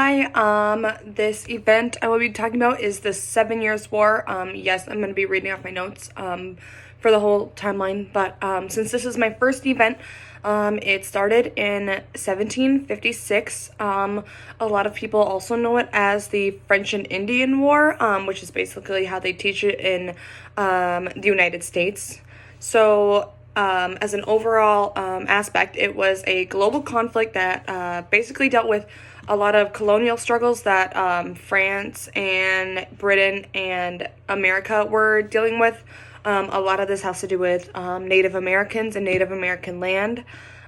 Hi, this event I will be talking about is the 7 Years' War. Yes, I'm going to be reading off my notes, for the whole timeline, but, since this is my first event, it started in 1756. A lot of people also know it as the French and Indian War, which is basically how they teach it in, the United States. So, as an overall aspect, it was a global conflict that basically dealt with a lot of colonial struggles that France and Britain and America were dealing with. A lot of this has to do with Native Americans and Native American land.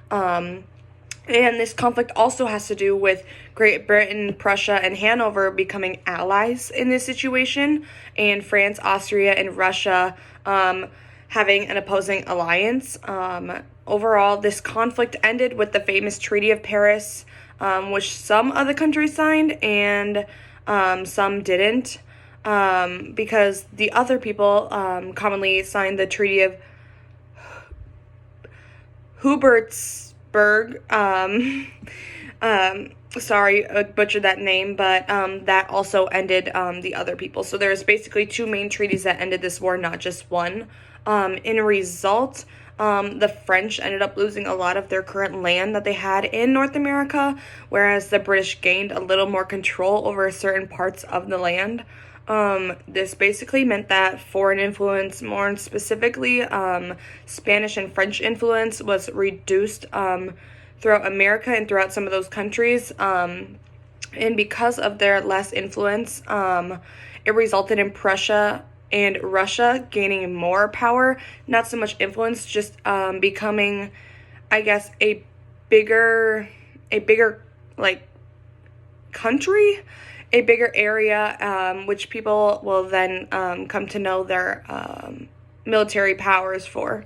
Um, and this conflict also has to do with Great Britain, Prussia, and Hanover becoming allies in this situation, and France, Austria, and Russia having an opposing alliance. Overall, this conflict ended with the famous Treaty of Paris, which some other countries signed and some didn't, because the other people commonly signed the Treaty of Hubertsburg. Sorry, I butchered that name, but that also ended the other people. So there's basically two main treaties that ended this war, not just one. In result, the French ended up losing a lot of their current land that they had in North America, whereas the British gained a little more control over certain parts of the land. This basically meant that foreign influence, more specifically Spanish and French influence, was reduced throughout America and throughout some of those countries. And because of their less influence, it resulted in Prussia and Russia gaining more power, not so much influence, just becoming, I guess, a bigger like country, a bigger area, which people will then come to know their military powers for.